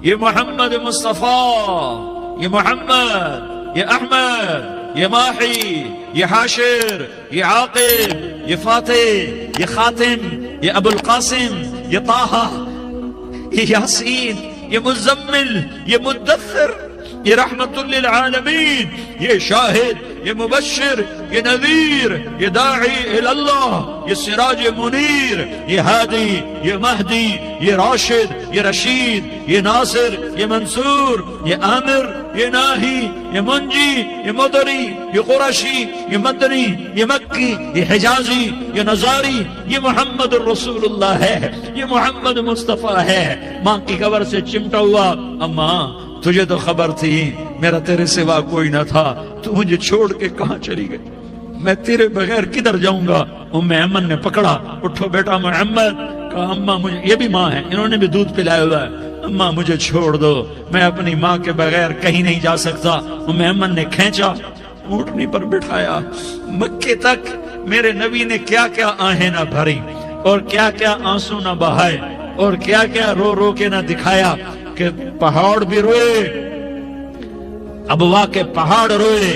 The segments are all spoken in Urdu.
یہ محمد مصطفیٰ، یہ محمد، یہ احمد، یہ ماحی، یہ حاشر، یہ عاقب، یہ فاتح، یہ خاتم، یہ ابو القاسم، یہ طہ، یہ یاسین، یہ مزمل، یہ مدثر، یہ رحمت للعالمین، یہ شاہد، یہ مبشر، یہ نذیر، یہ داعی اللہ، یہ سراج منیر، یہ ہادی، یہ مہدی، یہ راشد، یہ رشید، یہ ناصر، یہ منصور، یہ عامر، یہ ناہی، یہ منجی، یہ مدری، یہ قرشی، یہ مدنی، یہ مکی، یہ حجازی، یہ نظاری، یہ محمد الرسول اللہ ہے، یہ محمد مصطفیٰ ہے۔ ماں کی قبر سے چمٹا ہوا، اماں تجھے تو خبر تھی میرا تیرے سوا کوئی نہ تھا، تو مجھے چھوڑ کے کہاں چلی گئی، میں تیرے بغیر کدھر جاؤں گا؟ ام ایمن نے پکڑا، اٹھو بیٹا محمد، کہا اماں مجھے، یہ بھی ماں ہے، انہوں نے بھی دودھ پلایا ہوا ہے، اماں مجھے چھوڑ دو، میں اپنی ماں کے بغیر کہیں نہیں جا سکتا۔ ام ایمن نے کھینچا، اونٹنی پر بٹھایا، مکے تک میرے نبی نے کیا کیا آہیں نہ بھری اور کیا کیا آنسو نہ بہائے اور کیا کیا رو رو کے نہ دکھایا کہ پہاڑ بھی روئے، ابوا کے پہاڑ روئے،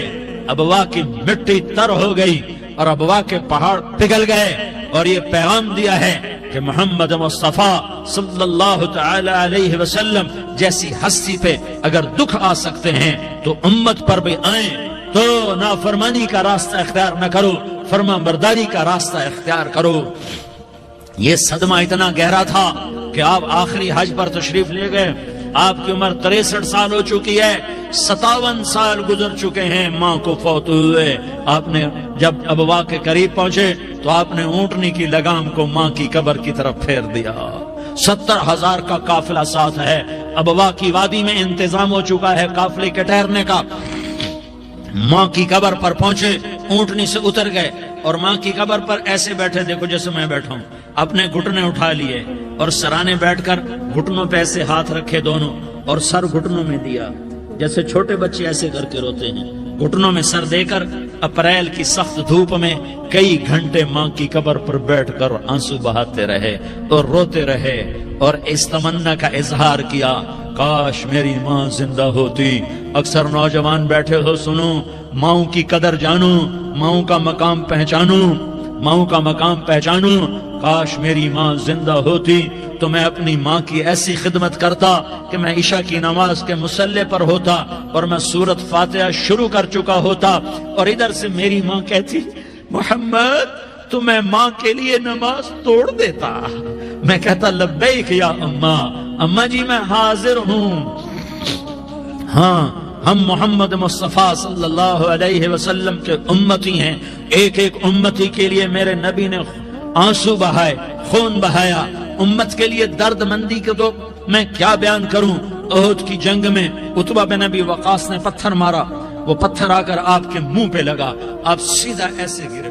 ابوا کی مٹی تر ہو گئی اور ابوا کے پہاڑ پگھل گئے، اور یہ پیغام دیا ہے کہ محمد مصطفیٰ صلی اللہ تعالی علیہ وسلم جیسی ہستی پہ اگر دکھ آ سکتے ہیں تو امت پر بھی آئیں، تو نافرمانی کا راستہ اختیار نہ کرو، فرما برداری کا راستہ اختیار کرو۔ یہ صدمہ اتنا گہرا تھا کہ آپ آخری حج پر تشریف لے گئے، آپ کی عمر 63 سال ہو چکی ہے، 57 سال گزر چکے ہیں ماں کو فوت ہوئے۔ آپ نے جب ابوا کے قریب پہنچے تو آپ نے اونٹنی کی لگام کو ماں کی قبر کی طرف پھیر دیا۔ 70,000 کا قافلہ ساتھ ہے، ابوا کی وادی میں انتظام ہو چکا ہے قافلے کے ٹھہرنے کا۔ ماں کی قبر پر پہنچے، اونٹنی سے اتر گئے اور ماں کی قبر پر ایسے بیٹھے، دیکھو جیسے میں بیٹھا ہوں، اپنے گھٹنے اٹھا لیے اور سرانے بیٹھ کر گھٹنوں پہ ایسے ہاتھ رکھے دونوں اور سر گھٹنوں میں دیا، جیسے چھوٹے بچے ایسے کر کے روتے ہیں، گھٹنوں میں سر دے کر اپریل کی سخت دھوپ میں کئی گھنٹے ماں کی قبر پر بیٹھ کر آنسو بہاتے رہے اور روتے رہے اور اس تمنا کا اظہار کیا، کاش میری ماں زندہ ہوتی۔ اکثر نوجوان بیٹھے ہو، سنو، ماؤں کی قدر جانو، ماؤں کا مقام پہچانو، ماؤں کا مقام پہچانو۔ کاش میری ماں زندہ ہوتی تو میں اپنی ماں کی ایسی خدمت کرتا کہ میں عشاء کی نماز کے مصلی پر ہوتا اور میں سورۃ فاتحہ شروع کر چکا ہوتا، اور ادھر سے میری ماں کہتی محمد تو میں ماں کے لیے نماز توڑ دیتا، میں کہتا لبیک یا اماں، اماں جی میں حاضر ہوں۔ ہاں، ہم محمد مصطفیٰ صلی اللہ علیہ وسلم کے امتی ہیں، ایک ایک امتی کے لیے میرے نبی نے آنسو بہائے، خون بہایا، امت کے لیے درد مندی کے تو میں کیا بیان کروں۔ احد کی جنگ میں عتبہ بن ابی وقاص نے پتھر مارا، وہ پتھر آ کر آپ کے منہ پہ لگا، آپ سیدھا ایسے گرے،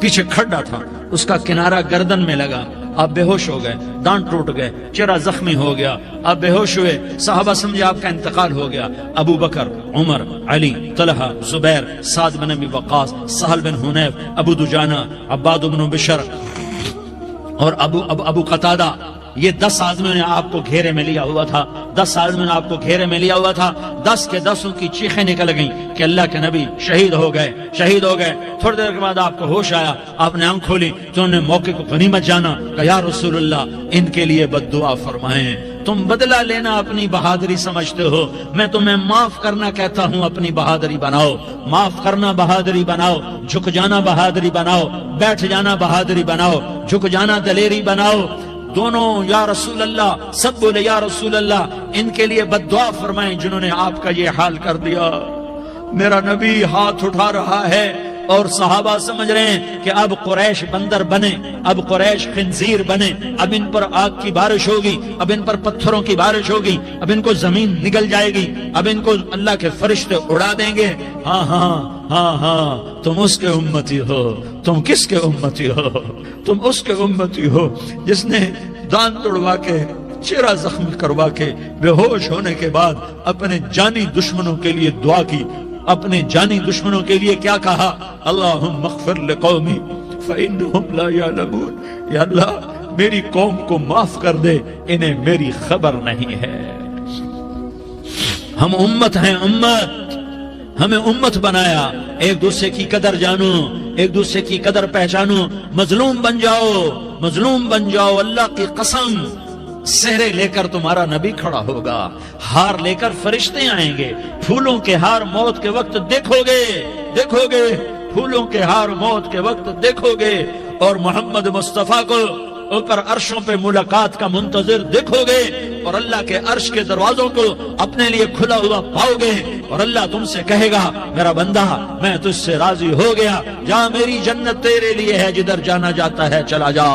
پیچھے کھڈا تھا، اس کا کنارہ گردن میں لگا، آپ بے ہوش ہو گئے، دانت ٹوٹ گئے، چہرہ زخمی ہو گیا، آپ بے ہوش ہوئے، صحابہ سمجھے آپ کا انتقال ہو گیا۔ ابو بکر، عمر، علی، طلحہ، زبیر، سعد بن ابی وقاص، سہل بن حنیف، ابو دجانہ، عباد بن بشر اور ابو قتادہ، یہ 10 آدمیوں نے آپ کو گھیرے میں لیا ہوا تھا، 10 آدمیوں نے آپ کو گھیرے میں لیا ہوا تھا، 10 کے 10 کی چیخیں نکل گئیں کہ اللہ کے نبی شہید ہو گئے، شہید ہو گئے۔ تھوڑی دیر کے بعد آپ کو ہوش آیا، آپ نے آنکھ کھولی تو انہوں نے موقع کو غنیمت جانا کہ یا رسول اللہ ان کے لیے بد دعا فرمائیں، تم بدلہ لینا اپنی بہادری سمجھتے ہو، میں تمہیں معاف کرنا کہتا ہوں اپنی بہادری بناؤ، معاف کرنا بہادری بناؤ، جھک جانا بہادری بناؤ، بیٹھ جانا بہادری بناؤ، جھک جانا دلیری بناؤ۔ دونوں یا رسول اللہ، سب بولے یا رسول اللہ، ان کے لیے بد دعا فرمائیں جنہوں نے آپ کا یہ حال کر دیا۔ میرا نبی ہاتھ اٹھا رہا ہے اور صحابہ سمجھ رہے ہیں کہ اب قریش بندر بنے، اب قریش خنزیر بنے، اب ان پر آگ کی بارش ہوگی، اب ان پر پتھروں کی بارش ہوگی، اب ان کو زمین نگل جائے گی، اب ان کو اللہ کے فرشتے اڑا دیں گے۔ ہاں ہاں ہاں ہاں، تم اس کے امتی ہو، تم کس کے امتی ہو؟ تم اس کے امتی ہو جس نے دان توڑوا کے، چہرہ زخمی کروا کے، بے ہوش ہونے کے بعد اپنے جانی دشمنوں کے لیے دعا کی، اپنے جانی دشمنوں کے لیے کیا کہا؟ اللہم اغفر لقومی فإنہم لا یعلمون، یا اللہ میری قوم کو معاف کر دے، انہیں میری خبر نہیں ہے۔ ہم امت ہیں، امت، ہمیں امت بنایا، ایک دوسرے کی قدر جانو، ایک دوسرے کی قدر پہچانو، مظلوم بن جاؤ، مظلوم بن جاؤ، اللہ کی قسم سہرے لے کر تمہارا نبی کھڑا ہوگا، ہار لے کر فرشتے آئیں گے، پھولوں کے ہار موت کے وقت دیکھو گے، دیکھو گے، پھولوں کے ہار موت کے وقت دیکھو گے، اور محمد مصطفیٰ کو اوپر عرشوں پہ ملاقات کا منتظر دیکھو گے، اور اللہ کے عرش کے دروازوں کو اپنے لیے کھلا ہوا پاؤ گے، اور اللہ تم سے کہے گا میرا بندہ میں تجھ سے راضی ہو گیا، جا میری جنت تیرے لیے ہے، جدھر جانا جاتا ہے چلا جا۔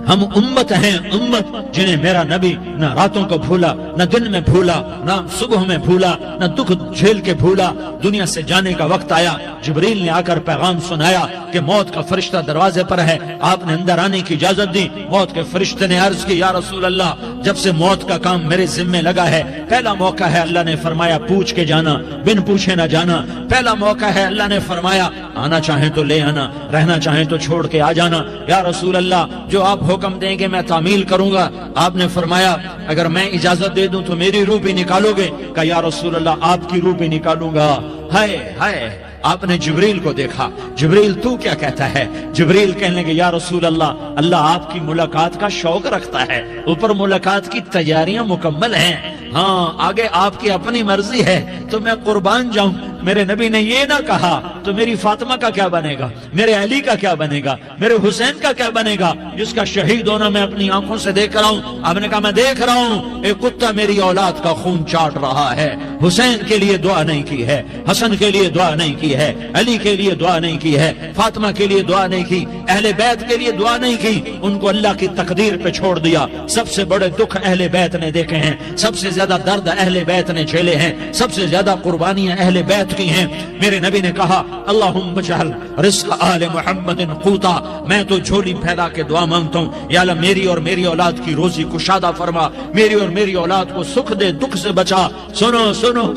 ہم امت ہیں، امت جنہیں میرا نبی نہ راتوں کو بھولا، نہ دن میں بھولا، نہ صبح میں بھولا، نہ دکھ جھیل کے بھولا۔ دنیا سے جانے کا وقت آیا، جبریل نے آ کر پیغام سنایا کہ موت کا فرشتہ دروازے پر ہے، آپ نے اندر آنے کی اجازت دی۔ موت کے فرشتے نے عرض کی یا رسول اللہ، جب سے موت کا کام میرے ذمے لگا ہے، پہلا موقع ہے اللہ نے فرمایا پوچھ کے جانا، بن پوچھے نہ جانا، پہلا موقع ہے اللہ نے فرمایا آنا چاہیں تو لے آنا، رہنا چاہیں تو چھوڑ کے آ جانا۔ یا رسول اللہ جو آپ حکم دیں گے میں تعمیل کروں گا۔ آپ نے فرمایا اگر میں اجازت دے دوں تو میری روح بھی نکالو گے؟ کہا یا رسول اللہ آپ کی روح بھی نکالوں گا۔ ہائے ہائے، آپ نے جبریل کو دیکھا، جبریل تو کیا کہتا ہے؟ جبریل کہنے لگے یا رسول اللہ، اللہ آپ کی ملاقات کا شوق رکھتا ہے، اوپر ملاقات کی تیاریاں مکمل ہیں، ہاں آگے آپ کی اپنی مرضی ہے تو میں قربان جاؤں۔ میرے نبی نے یہ نہ کہا تو میری فاطمہ کا کیا بنے گا، میرے علی کا کیا بنے گا، میرے حسین کا کیا بنے گا جس کا شہید ہونا میں اپنی آنکھوں سے دیکھ رہا ہوں۔ آپ نے کہا میں دیکھ رہا ہوں ایک کتا میری اولاد کا خون چاٹ رہا ہے، حسین کے لیے دعا نہیں کی ہے، حسن کے لیے دعا نہیں کی ہے، علی کے لیے دعا نہیں کی ہے، فاطمہ کے لیے دعا نہیں کی، اہل بیت کے لیے دعا نہیں کی، ان کو اللہ کی تقدیر پہ چھوڑ دیا۔ سب سے بڑے دکھ اہل بیت نے دیکھے ہیں، سب سے زیادہ درد اہل بیت نے جھیلے ہیں، سب سے زیادہ قربانیاں اہل بیت کی ہیں۔ میرے نبی نے کہا اللہم اجعل رزق آل محمد قوتا، میں تو جھولی پھیلا کے دعا مانگتا ہوں یا اللہ میری اور میری اولاد کی روزی کشادہ فرما، میری اور میری اولاد کو سکھ دے، دکھ سے بچا۔ سنو سنو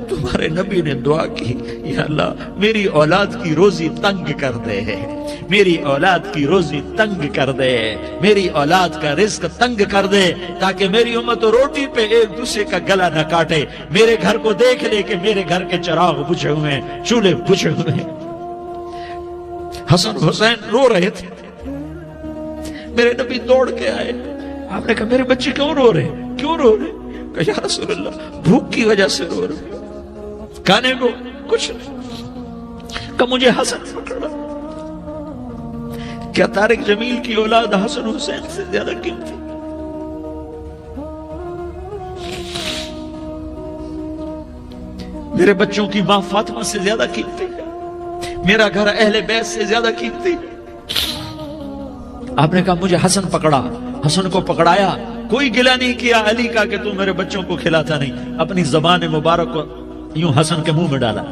تمہارے نبی نے دعا کی یا اللہ میری اولاد کی روزی تنگ کر دے، میری اولاد کی روزی تنگ کر دے، میری اولاد کا رزق تنگ کر دے، تاکہ میری امت روٹی پہ ایک دوسرے کا گلا نہ کاٹے، میرے گھر کو دیکھ لے کہ میرے گھر کے چراغ بجھے ہوئے ہیں، چولہے بجھے ہوئے ہیں۔ حسن حسین رو رہے تھے، میرے نبی دوڑ کے آئے، آپ نے کہا میرے بچے کیوں رو رہے، کیوں رو رہے؟ کہا یا رسول اللہ بھوک کی وجہ سے رو رہے، کھانے کو کچھ نہیں۔ کہ مجھے حسن پکڑا، کیا طارق جمیل کی اولاد حسن حسین سے زیادہ قیمتی؟ میرے بچوں کی ماں فاطمہ سے زیادہ قیمتی ہے، میرا گھر اہل بیت سے زیادہ قیمتی ہے۔ آپ نے کہا مجھے حسن پکڑا، حسن کو پکڑایا، کوئی گلہ نہیں کیا علی کا کہ تو میرے بچوں کو کھلاتا نہیں، اپنی زبان مبارک کو یوں حسن کے منہ میں ڈالا،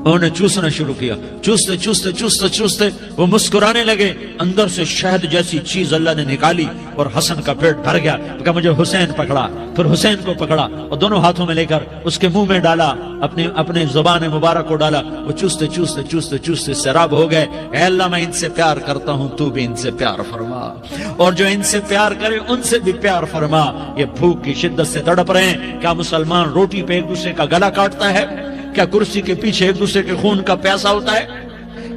انہوں نے چوسنا شروع کیا، چوستے چوستے چوستے چوستے وہ مسکرانے لگے، اندر سے شہد جیسی چیز اللہ نے نکالی اور حسن کا پیٹ بھر گیا۔ کہا مجھے حسین پکڑا، پھر حسین کو پکڑا اور دونوں ہاتھوں میں لے کر اس کے منہ میں ڈالا، اپنے زبان مبارک کو ڈالا، وہ چوستے چوستے چوستے چوستے سیراب ہو گئے۔ اے اللہ میں ان سے پیار کرتا ہوں، تو بھی ان سے پیار فرما، اور جو ان سے پیار کرے ان سے بھی پیار فرما۔ یہ بھوک کی شدت سے تڑپ رہے ہیں، کیا مسلمان روٹی پہ ایک دوسرے کا گلا کاٹتا ہے؟ کیا کرسی کے پیچھے ایک دوسرے کے خون کا پیاسا ہوتا ہے؟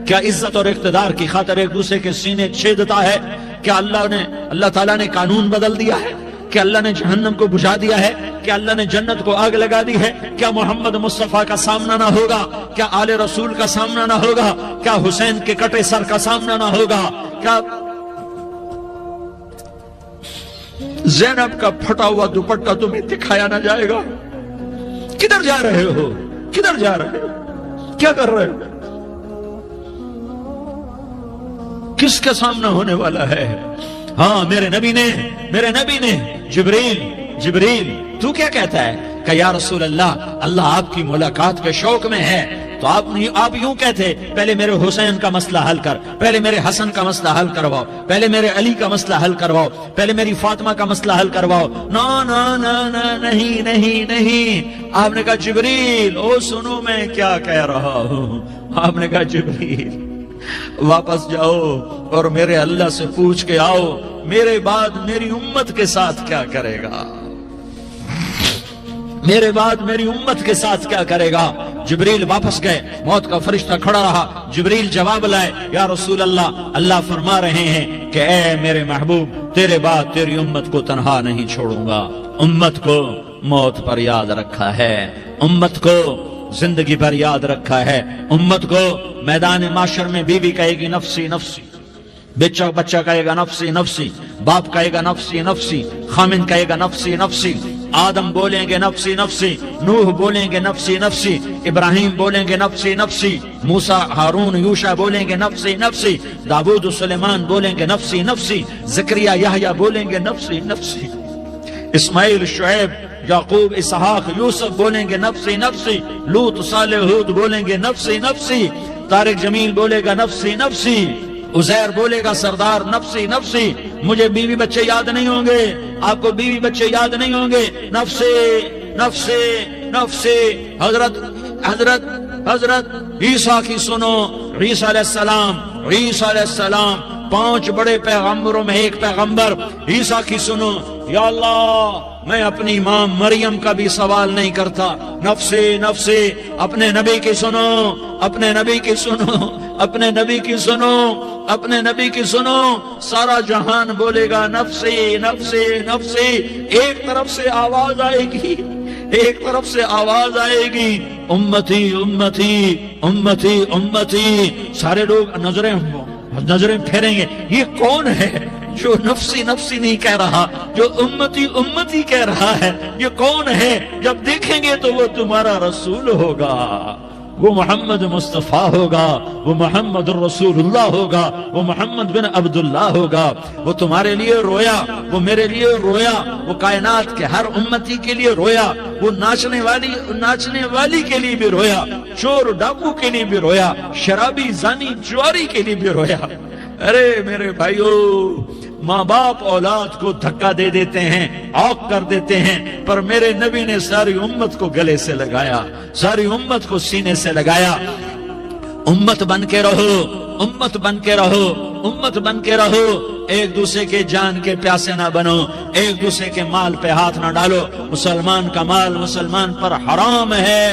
کیا عزت اور اقتدار کی خاطر ایک دوسرے کے سینے چھیدتا ہے؟ کیا اللہ تعالیٰ نے قانون بدل دیا ہے؟ کیا اللہ نے جہنم کو بجھا دیا ہے؟ کیا اللہ نے جنت کو آگ لگا دی ہے؟ کیا محمد مصطفیٰ کا سامنا نہ ہوگا؟ کیا آل رسول کا سامنا نہ ہوگا؟ کیا حسین کے کٹے سر کا سامنا نہ ہوگا؟ کیا زینب کا پھٹا ہوا دوپٹہ تمہیں دکھایا نہ جائے گا؟ کدھر جا رہے ہو؟ کدھر جا رہے ہو؟ کیا کر رہے ہو؟ کس کے سامنا ہونے والا ہے؟ ہاں میرے نبی نے جبریل تو کیا کہتا ہے؟ کہ یا رسول اللہ، اللہ آپ کی ملاقات کے شوق میں ہے، تو آپ یوں کہتے پہلے میرے حسین کا مسئلہ حل کر، پہلے میرے حسن کا مسئلہ حل کرواؤ، پہلے میرے علی کا مسئلہ حل کرواؤ، پہلے میری فاطمہ کا مسئلہ حل کرواؤ۔ نہیں۔ آپ نے کہا جبریل او سنو میں کیا کہہ رہا ہوں۔ آپ نے کہا جبریل واپس جاؤ اور میرے اللہ سے پوچھ کے آؤ، میرے بعد میری امت کے ساتھ کیا کرے گا، میرے بعد میری امت کے ساتھ کیا کرے گا۔ جبریل واپس گئے، موت کا فرشتہ کھڑا رہا، جبریل جواب لائے، یا رسول اللہ، اللہ فرما رہے ہیں کہ اے میرے محبوب، تیرے بعد تیری امت کو تنہا نہیں چھوڑوں گا۔ امت کو موت پر یاد رکھا ہے، امت کو زندگی پر یاد رکھا ہے، امت کو میدان معاشر میں بیوی کہے گی نفسی نفسی، بچہ کہے گا نفسی نفسی، باپ کہے گا نفسی نفسی، خامن کہے گا نفسی نفسی، آدم بولیں گے نفسی نفسی، نوح بولیں گے نفسی نفسی، ابراہیم بولیں گے نفسی نفسی، موسیٰ ہارون یوشع بولیں گے نفسی نفسی، داؤد سلیمان بولیں گے نفسی نفسی، زکریا یحییٰ بولیں گے نفسی نفسی، اسماعیل شعیب یعقوب اسحاق یوسف بولیں گے نفسی نفسی، لوط صالح ہود بولیں گے نفسی نفسی، طارق جمیل بولے گا نفسی نفسی، عزیر بولے گا سردار نفسی نفسی، مجھے بیوی بچے یاد نہیں ہوں گے، آپ کو بیوی بچے یاد نہیں ہوں گے، نفسی نفسی نفسی۔ حضرت عیسیٰ کی سنو، عیسیٰ علیہ السلام 5 بڑے پیغمبروں میں ایک پیغمبر، عیسیٰ کی سنو، یا اللہ میں اپنی ماں مریم کا بھی سوال نہیں کرتا، نفسی نفسی۔ اپنے نبی کی سنو، اپنے نبی کی سنو، اپنے نبی کی سنو، اپنے نبی کی سنو، سارا جہان بولے گا نفسی نفسی نفسی۔ ایک طرف سے آواز آئے گی، ایک طرف سے آواز آئے گی، امتی امتی امتی امتی۔ سارے لوگ نظریں پھیریں گے، یہ کون ہے جو نفسی نفسی نہیں کہہ رہا، جو امتی امتی کہہ رہا ہے، یہ کون ہے؟ جب دیکھیں گے تو وہ تمہارا رسول ہوگا، وہ محمد مصطفیٰ ہوگا، وہ محمد الرسول اللہ ہوگا، وہ محمد بن عبداللہ ہوگا۔ وہ تمہارے لیے رویا، وہ میرے لیے رویا، وہ کائنات کے ہر امتی کے لیے رویا، وہ ناچنے والی کے لیے بھی رویا، چور ڈاکو کے لیے بھی رویا، شرابی زانی جواری کے لیے بھی رویا۔ ارے میرے بھائیو، ماں باپ اولاد کو دھکا دے دیتے ہیں، عوق کر دیتے ہیں، پر میرے نبی نے ساری امت کو گلے سے لگایا، ساری امت کو سینے سے لگایا۔ امت بن کے رہو، امت بن کے رہو، امت بن کے رہو، ایک دوسرے کے جان کے پیاسے نہ بنو، ایک دوسرے کے مال پہ ہاتھ نہ ڈالو۔ مسلمان کا مال مسلمان پر حرام ہے۔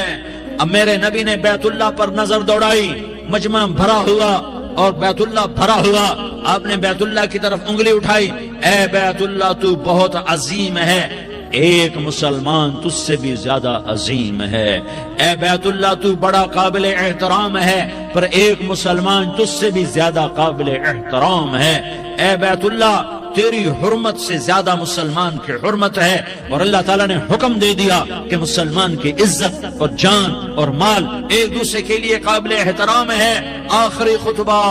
اب میرے نبی نے بیت اللہ پر نظر دوڑائی، مجمع بھرا ہوا اور بیت اللہ بھرا ہوا، آپ نے بیت اللہ کی طرف انگلی اٹھائی، اے بیت اللہ تو بہت عظیم ہے، ایک مسلمان تجھ سے بھی زیادہ عظیم ہے، اے بیت اللہ تو بڑا قابل احترام ہے، پر ایک مسلمان تجھ سے بھی زیادہ قابل احترام ہے، اے بیت اللہ تیری حرمت سے زیادہ مسلمان کی حرمت ہے۔ اور اللہ تعالیٰ نے حکم دے دیا کہ مسلمان کی عزت اور جان اور مال ایک دوسرے کے لیے قابل احترام ہے۔ آخری خطبہ،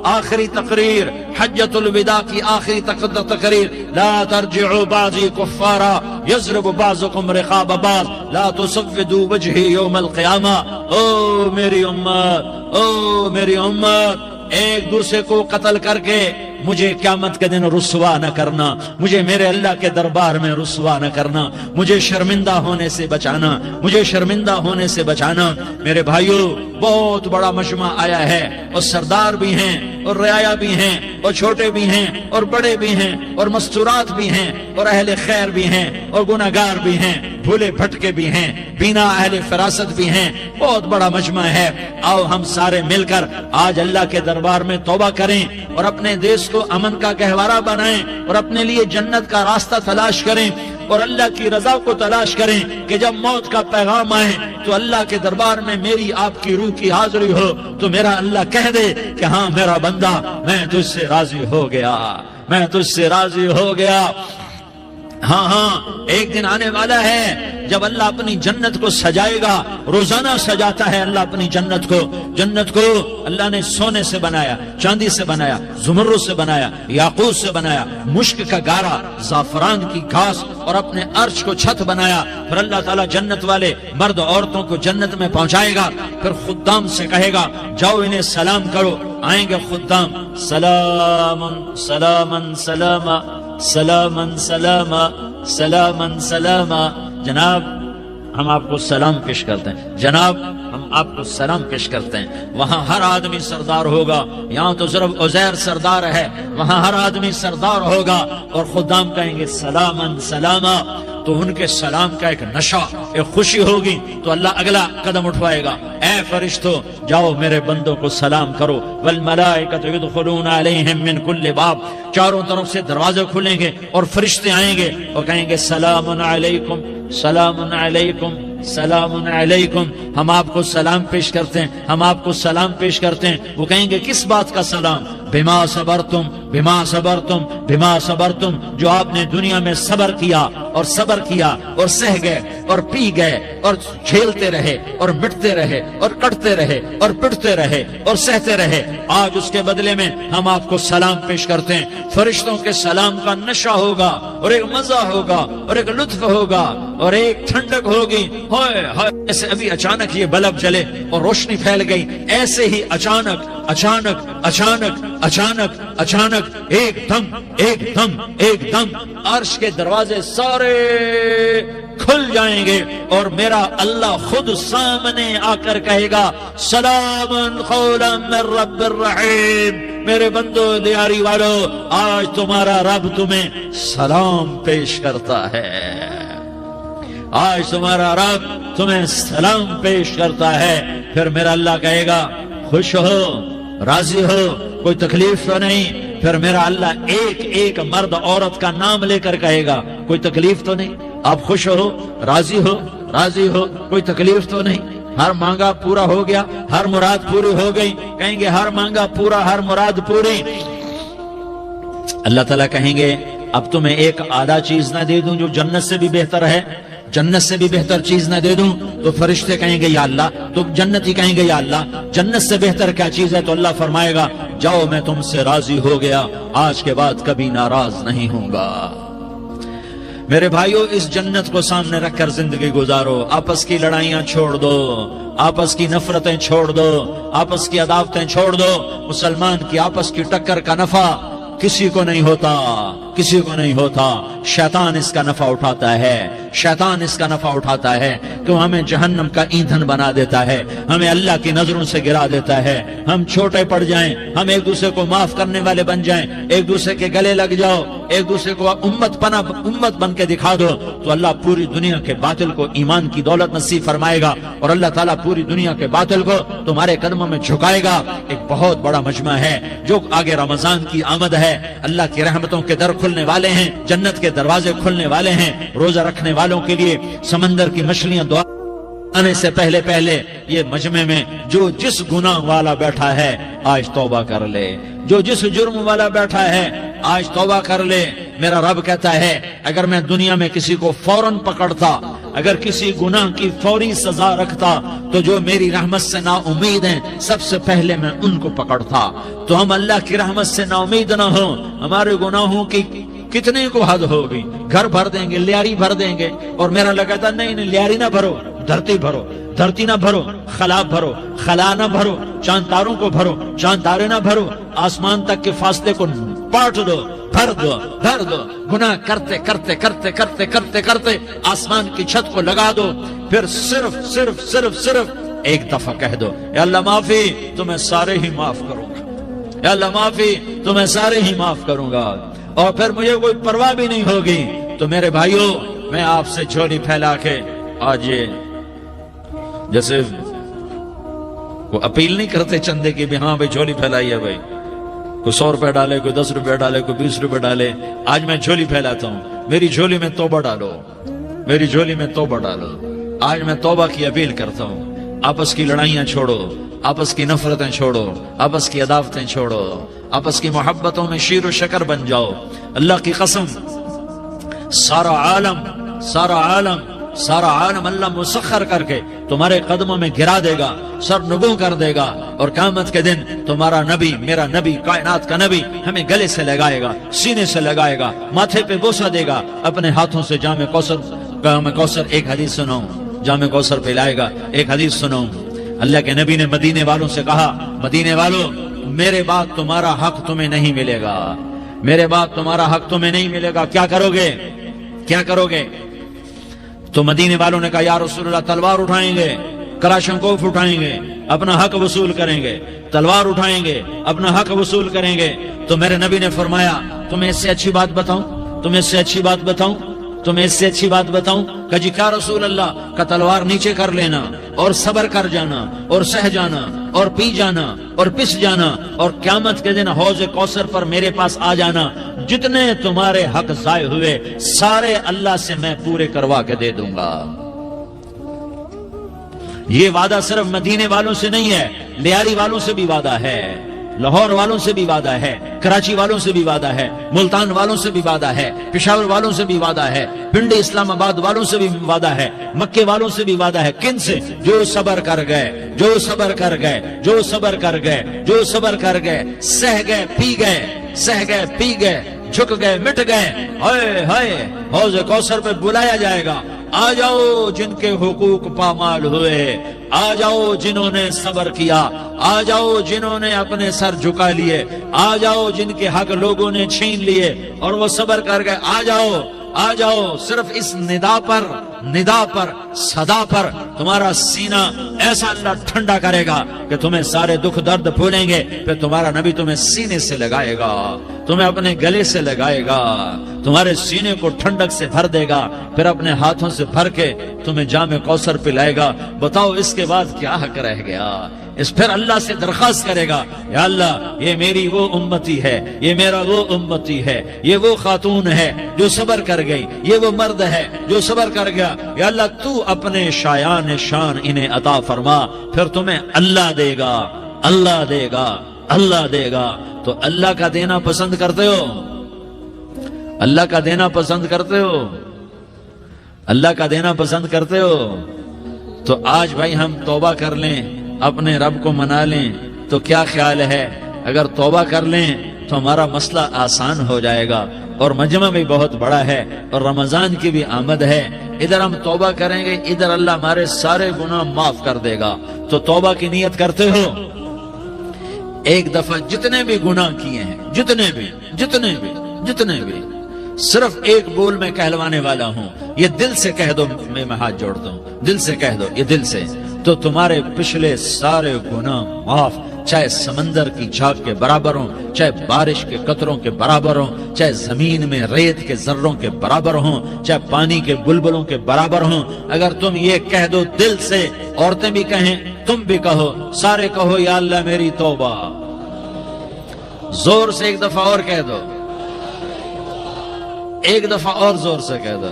آخری تقریر، حجۃ الوداع کی آخری تقریر، لا ترجعوا بعضی کفارا یضرب بعضکم رقاب بعض لا تسودوا وجہی یوم القیامہ۔ او میری امت، او میری امت، ایک دوسرے کو قتل کر کے مجھے قیامت کے دن رسوا نہ کرنا، مجھے میرے اللہ کے دربار میں رسوا نہ کرنا، مجھے شرمندہ ہونے سے بچانا، مجھے شرمندہ ہونے سے بچانا۔ میرے بھائیو، بہت بڑا مجمع آیا ہے، اور سردار بھی ہیں اور رعایا بھی ہیں اور چھوٹے بھی ہیں اور بڑے بھی ہیں اور مستورات بھی ہیں اور اہل خیر بھی ہیں اور گناہگار بھی ہیں، بھولے بھٹکے بھی ہیں، بینا اہل فراست بھی ہیں، بہت بڑا مجمع ہے۔ آؤ ہم سارے مل کر آج اللہ کے دربار میں توبہ کریں اور اپنے دیش کو امن کا گہوارہ بنائیں اور اپنے لیے جنت کا راستہ تلاش کریں اور اللہ کی رضا کو تلاش کریں کہ جب موت کا پیغام آئے تو اللہ کے دربار میں میری آپ کی روح کی حاضری ہو تو میرا اللہ کہہ دے کہ ہاں میرا بندہ، میں تجھ سے راضی ہو گیا، میں تجھ سے راضی ہو گیا۔ ہاں ہاں، ایک دن آنے والا ہے جب اللہ اپنی جنت کو سجائے گا، روزانہ سجاتا ہے اللہ اپنی جنت کو۔ جنت کو اللہ نے سونے سے بنایا، چاندی سے بنایا، زمرد سے بنایا، یاقوت سے بنایا، مشک کا گارا، زعفران کی گھاس اور اپنے عرش کو چھت بنایا۔ پھر اللہ تعالیٰ جنت والے مرد عورتوں کو جنت میں پہنچائے گا، پھر خدام سے کہے گا جاؤ انہیں سلام کرو۔ آئیں گے خدام، سلامن سلامن سلاما، سلامن سلاما، سلامن سلاما۔ جناب ہم آپ کو سلام پیش کرتے ہیں، جناب ہم آپ کو سلام پیش کرتے ہیں۔ وہاں ہر آدمی سردار ہوگا، یہاں تو صرف عزیر سردار ہے، وہاں ہر آدمی سردار ہوگا، اور خدام کہیں گے سلامن سلاما، تو ان کے سلام کا ایک نشہ، ایک خوشی ہوگی، تو اللہ اگلا قدم اٹھوائے گا، اے فرشتو جاؤ میرے بندوں کو سلام کرو، والملائکۃ یدخلون علیہم من کل باب، چاروں طرف سے دروازے کھلیں گے اور فرشتے آئیں گے اور کہیں گے سلام علیکم سلام علیکم سلام علیکم، ہم آپ کو سلام پیش کرتے ہیں، ہم آپ کو سلام پیش کرتے ہیں۔ وہ کہیں گے کس بات کا سلام؟ بما صبرتم بما صبرتم بما صبرتم، جو آپ نے دنیا میں صبر کیا اور صبر کیا اور سہ گئے اور پی گئے اور جھیلتے رہے اور مٹتے رہے اور کٹتے رہے اور پٹتے رہے اور سہتے رہے، آج اس کے بدلے میں ہم آپ کو سلام پیش کرتے ہیں۔ فرشتوں کے سلام کا نشہ ہوگا اور ایک مزہ ہوگا اور ایک لطف ہوگا اور ایک ٹھنڈک ہوگی، ہائے ہائے، ایسے ابھی اچانک یہ بلب جلے اور روشنی پھیل گئی، ایسے ہی اچانک اچانک اچانک اچانک اچانک ایک دم ایک دم ایک دم عرش کے دروازے سارے کھل جائیں گے اور میرا اللہ خود سامنے آ کر کہے گا سلام قولا من رب الرحیم، میرے بندو دیاری والو، آج تمہارا رب تمہیں سلام پیش کرتا ہے، آج تمہارا رب تمہیں سلام پیش کرتا ہے۔ پھر میرا اللہ کہے گا خوش ہو، راضی ہو، کوئی تکلیف تو نہیں؟ پھر میرا اللہ ایک ایک مرد عورت کا نام لے کر کہے گا کوئی تکلیف تو نہیں؟ آپ خوش ہو، راضی ہو، راضی ہو، کوئی تکلیف تو نہیں؟ ہر مانگا پورا ہو گیا، ہر مراد پوری ہو گئی؟ کہیں گے ہر مانگا پورا، ہر مراد پوری۔ اللہ تعالیٰ کہیں گے اب تمہیں ایک آدھا چیز نہ دے دوں جو جنت سے بھی بہتر ہے؟ جنت سے بھی بہتر چیز نہ دے دوں؟ تو فرشتے کہیں گے یا اللہ، تو جنتی کہیں گے یا اللہ جنت سے بہتر کیا چیز ہے؟ تو اللہ فرمائے گا جاؤ میں تم سے راضی ہو گیا، آج کے بعد کبھی ناراض نہیں ہوں گا۔ میرے بھائیو، اس جنت کو سامنے رکھ کر زندگی گزارو، آپس کی لڑائیاں چھوڑ دو، آپس کی نفرتیں چھوڑ دو، آپس کی عداوتیں چھوڑ دو۔ مسلمان کی آپس کی ٹکر کا نفع کسی کو نہیں ہوتا، کسی کو نہیں ہوتا، شیطان اس کا نفع اٹھاتا ہے، شیطان اس کا نفع اٹھاتا ہے کہ وہ ہمیں جہنم کا ایندھن بنا دیتا ہے، ہمیں اللہ کی نظروں سے گرا دیتا ہے، ہم چھوٹے پڑ جائیں، ہم ایک دوسرے کو معاف کرنے والے بن جائیں، ایک دوسرے کے گلے لگ جاؤ، ایک دوسرے کو امت بن کے دکھا دو، تو اللہ پوری دنیا کے باطل کو ایمان کی دولت نصیب فرمائے گا، اور اللہ تعالیٰ پوری دنیا کے باطل کو تمہارے قدموں میں جھکائے گا۔ ایک بہت بڑا مجمع ہے جو آگے رمضان کی آمد ہے، اللہ کی رحمتوں کے در کھلنے والے ہیں، جنت کے دروازے کھلنے والے ہیں، روزہ رکھنے والوں کے لیے سمندر کی مچھلیاں دعا آنے سے پہلے پہلے یہ مجمع میں جو جس گناہ والا بیٹھا ہے آج توبہ کر لے، جو جس جرم والا بیٹھا ہے آج توبہ کر لے۔ میرا رب کہتا ہے اگر میں دنیا میں کسی کو فوراً پکڑتا، اگر کسی گناہ کی فوری سزا رکھتا، تو جو میری رحمت سے نا امید ہیں سب سے پہلے میں ان کو پکڑتا۔ تو ہم اللہ کی رحمت سے نا امید نہ ہوں، ہمارے گناہوں کی کتنے کو حد ہوگی، گھر بھر دیں گے، لیاری بھر دیں گے، اور میرا اللہ کہتا نہیں لیاری نہ بھرو، دھرتی بھرو، دھرتی نہ بھرو، خلا بھرو، خلا نہ بھرو، چاند تاروں کو بھرو، چاند تارے نہ بھرو، آسمان تک کے فاصلے کو پاٹ دو، بھر دو، بھر دو، گناہ کرتے کرتے کرتے کرتے کرتے کرتے آسمان کی چھت کو لگا دو، پھر صرف صرف صرف صرف ایک دفعہ کہہ دو یا اللہ معافی، تمہیں سارے ہی معاف کروں گا، یا اللہ معافی، تمہیں سارے ہی معاف کروں گا، اور پھر مجھے کوئی پرواہ بھی نہیں ہوگی۔ تو میرے بھائیو، میں آپ سے جھولی پھیلا کے آج یہ جیسے وہ اپیل نہیں کرتے چندے کی بھی ہاں بھائی جھولی پھیلائی ہے، بھائی کوئی 100 روپے ڈالے، کوئی 10 روپے ڈالے، کوئی 20 روپے ڈالے، آج میں جھولی پھیلاتا ہوں، میری جھولی میں توبہ ڈالو، میری جھولی میں توبہ ڈالو۔ آج میں توبہ کی اپیل کرتا ہوں، آپس کی لڑائیاں چھوڑو، آپس کی نفرتیں چھوڑو، آپس کی عداوتیں چھوڑو، آپس کی محبتوں میں شیر و شکر بن جاؤ۔ اللہ کی قسم، سارا عالم اللہ مسخر کر کے تمہارے قدموں میں گرا دے گا، سر نگوں کر دے گا، اور قیامت کے دن تمہارا نبی، میرا نبی، کائنات کا نبی ہمیں گلے سے لگائے گا، سینے سے لگائے گا، ماتھے پہ بوسہ دے گا، اپنے ہاتھوں سے جام کوثر ایک حدیث سناؤں، جام کوثر پلائے گا، ایک حدیث سناؤں۔ اللہ کے نبی نے مدینے والوں سے کہا، مدینے والوں، میرے بعد تمہارا حق تمہیں نہیں ملے گا، میرے بعد تمہارا حق تمہیں نہیں ملے گا، کیا کرو گے؟ کیا کرو گے؟ تو مدینے والوں نے کہا یا رسول اللہ تلوار اٹھائیں گے، کلاشنکوف اٹھائیں گے، اپنا حق وصول کریں گے، تلوار اٹھائیں گے، اپنا حق وصول کریں گے۔ تو میرے نبی نے فرمایا تمہیں اس سے اچھی بات بتاؤں، تمہیں اس سے اچھی بات بتاؤں، تمہیں اس سے اچھی بات بتاؤں؟ کہ جی کیا رسول اللہ؟ کا تلوار نیچے کر لینا اور صبر کر جانا اور سہ جانا اور پی جانا اور پس جانا اور قیامت کے دن حوض کوثر پر میرے پاس آ جانا، جتنے تمہارے حق ضائع ہوئے سارے اللہ سے میں پورے کروا کے دے دوں گا۔ یہ وعدہ صرف مدینے والوں سے نہیں ہے، لیاری والوں سے بھی وعدہ ہے، لاہور والوں سے بھی وعدہ ہے، کراچی والوں سے بھی وعدہ ہے، ملتان والوں سے بھی وعدہ ہے، پشاور والوں سے بھی وعدہ ہے، پنڈی اسلام آباد والوں سے بھی وعدہ ہے، مکے والوں سے بھی وعدہ ہے۔ کن سے؟ جو صبر کر گئے، جو صبر کر گئے، جو صبر کر گئے، جو صبر کر گئے، سہ گئے پی گئے، سہ گئے پی گئے، جھک گئے مٹ گئے، ہائے ہائے حوض کوثر پہ بلایا جائے گا، آ جاؤ جن کے حقوق پامال ہوئے، آ جاؤ جنہوں نے صبر کیا، آ جاؤ جنہوں نے اپنے سر جھکا لیے، آ جاؤ جن کے حق لوگوں نے چھین لیے اور وہ صبر کر گئے، آ جاؤ آ جاؤ۔ صرف اس ندا پر صدا پر تمہارا سینہ ایسا اللہ ٹھنڈا کرے گا کہ تمہیں سارے دکھ درد بھولیں گے، پھر تمہارا نبی تمہیں سینے سے لگائے گا، تمہیں اپنے گلے سے لگائے گا، تمہارے سینے کو ٹھنڈک سے بھر دے گا، پھر اپنے ہاتھوں سے بھر کے تمہیں جام کوثر پلائے گا۔ بتاؤ اس کے بعد کیا حق رہ گیا؟ اس پھر اللہ سے درخواست کرے گا یا اللہ یہ میری وہ امتی ہے، یہ میرا وہ امتی ہے، یہ وہ خاتون ہے جو صبر کر گئی، یہ وہ مرد ہے جو صبر کر گیا، یا اللہ تو اپنے شایان شان انہیں عطا فرما، پھر تمہیں اللہ دے گا، اللہ دے گا، اللہ دے گا۔ تو اللہ کا دینا پسند کرتے ہو؟ اللہ کا دینا پسند کرتے ہو؟ اللہ کا دینا پسند کرتے ہو؟ تو آج بھائی ہم توبہ کر لیں، اپنے رب کو منا لیں، تو کیا خیال ہے اگر توبہ کر لیں تو ہمارا مسئلہ آسان ہو جائے گا، اور مجمع بھی بہت بڑا ہے اور رمضان کی بھی آمد ہے، ادھر ہم توبہ کریں گے، ادھر اللہ ہمارے سارے گناہ معاف کر دے گا۔ تو توبہ کی نیت کرتے ہو؟ ایک دفعہ جتنے بھی گناہ کیے ہیں، جتنے بھی صرف ایک بول میں کہلوانے والا ہوں، یہ دل سے کہہ دو، میں ہاتھ جوڑتا ہوں، دل سے کہہ دو، یہ دل سے، تو تمہارے پچھلے سارے گناہ معاف، چاہے سمندر کی جھاگ کے برابر ہوں، چاہے بارش کے قطروں کے برابر ہوں، چاہے زمین میں ریت کے ذروں کے برابر ہوں، چاہے پانی کے بلبلوں کے برابر ہوں۔ اگر تم یہ کہہ دو دل سے، عورتیں بھی کہیں، تم بھی کہو، سارے کہو یا اللہ میری توبہ، زور سے ایک دفعہ اور کہہ دو، ایک دفعہ اور زور سے کہہ دو۔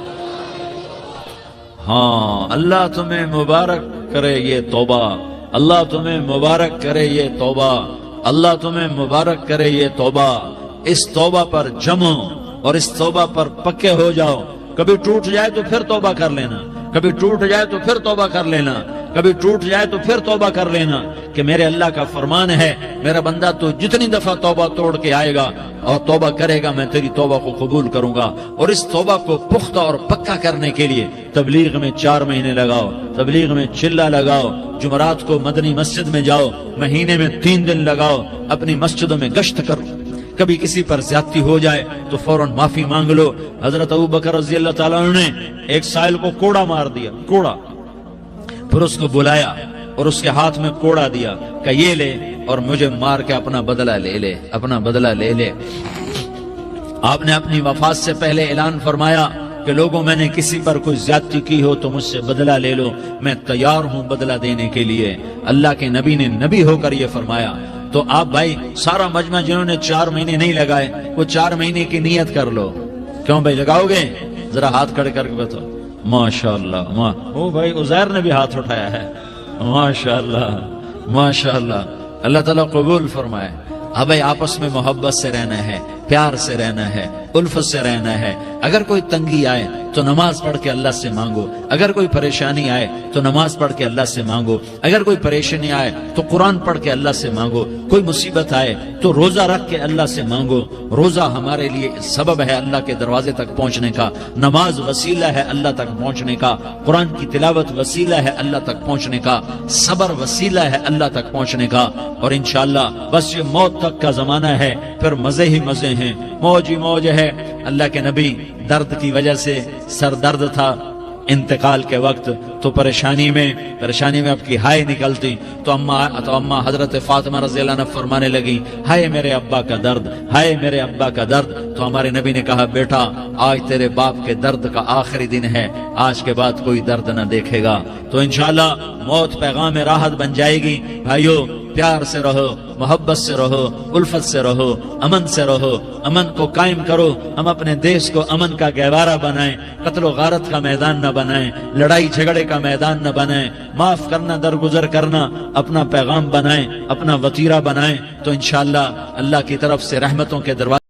ہاں اللہ تمہیں مبارک کرے یہ توبہ، اللہ تمہیں مبارک کرے یہ توبہ، اللہ تمہیں مبارک کرے یہ توبہ۔ اس توبہ پر جمو اور اس توبہ پر پکے ہو جاؤ، کبھی ٹوٹ جائے تو پھر توبہ کر لینا، کبھی ٹوٹ جائے تو پھر توبہ کر لینا، کبھی ٹوٹ جائے تو پھر توبہ کر لینا، کہ میرے اللہ کا فرمان ہے میرا بندہ تو جتنی دفعہ توبہ توڑ کے آئے گا اور توبہ کرے گا میں تیری توبہ کو قبول کروں گا۔ اور اس توبہ کو پختہ اور پکا کرنے کے لیے تبلیغ میں 4 مہینے لگاؤ، تبلیغ میں چلہ لگاؤ، جمعرات کو مدنی مسجد میں جاؤ، مہینے میں 3 دن لگاؤ، اپنی مسجدوں میں گشت کرو، کبھی کسی پر زیادتی ہو جائے تو فوراً معافی مانگ لو۔ حضرت ابوبکر رضی اللہ تعالیٰ عنہ نے ایک سائل کو کوڑا مار دیا، کوڑا، پھر اس کو بلایا اور اس کے ہاتھ میں کوڑا دیا کہ یہ لے اور مجھے مار کے اپنا بدلہ لے لے، اپنا بدلہ لے لے۔ آپ نے اپنی وفات سے پہلے اعلان فرمایا کہ لوگوں میں نے کسی پر کوئی زیادتی کی ہو تو مجھ سے بدلہ لے لو، میں تیار ہوں بدلہ دینے کے لیے۔ اللہ کے نبی نے نبی ہو کر یہ فرمایا۔ تو آپ بھائی سارا مجمع جنہوں نے 4 مہینے نہیں لگائے وہ 4 مہینے کی نیت کر لو۔ کیوں بھائی لگاؤ گے؟ ذرا ہاتھ کھڑے کر کے بتاؤ۔ ماشاءاللہ، او بھائی عزیر نے بھی ہاتھ اٹھایا ہے، ماشاءاللہ ماشاءاللہ، اللہ تعالیٰ قبول فرمائے۔ اب بھائی آپس میں محبت سے رہنا ہے، پیار سے رہنا ہے، الفت سے رہنا ہے۔ اگر کوئی تنگی آئے تو نماز پڑھ کے اللہ سے مانگو، اگر کوئی پریشانی آئے تو نماز پڑھ کے اللہ سے مانگو، اگر کوئی پریشانی آئے تو قرآن پڑھ کے اللہ سے مانگو، کوئی مصیبت آئے تو روزہ رکھ کے اللہ سے مانگو۔ روزہ ہمارے لیے سبب ہے اللہ کے دروازے تک پہنچنے کا، نماز وسیلہ ہے اللہ تک پہنچنے کا، قرآن کی تلاوت وسیلہ ہے اللہ تک پہنچنے کا، صبر وسیلہ ہے اللہ تک پہنچنے کا۔ اور انشاءاللہ بس یہ موت تک کا زمانہ ہے، پھر مزے ہی مزے ہیں، موج ہی موج ہے۔ اللہ کے نبی درد کی وجہ سے سر درد تھا، انتقال کے وقت تو پریشانی میں آپ کی ہائے نکلتی تو اما حضرت فاطمہ رضی اللہ عنہ فرمانے لگی ہائے میرے ابا کا درد، ہائے میرے ابا کا درد۔ تو ہمارے نبی نے کہا بیٹا آج تیرے باپ کے درد کا آخری دن ہے، آج کے بعد کوئی درد نہ دیکھے گا۔ تو انشاءاللہ موت پیغام راحت بن جائے گی۔ بھائیو پیار سے رہو، محبت سے رہو، الفت سے رہو، امن سے رہو، امن کو قائم کرو۔ ہم اپنے دیش کو امن کا گہوارہ بنائیں، قتل و غارت کا میدان نہ بنائیں، لڑائی جھگڑے کا میدان نہ بنائیں، معاف کرنا درگزر کرنا اپنا پیغام بنائیں، اپنا وتیرہ بنائیں، تو انشاءاللہ اللہ کی طرف سے رحمتوں کے دروازے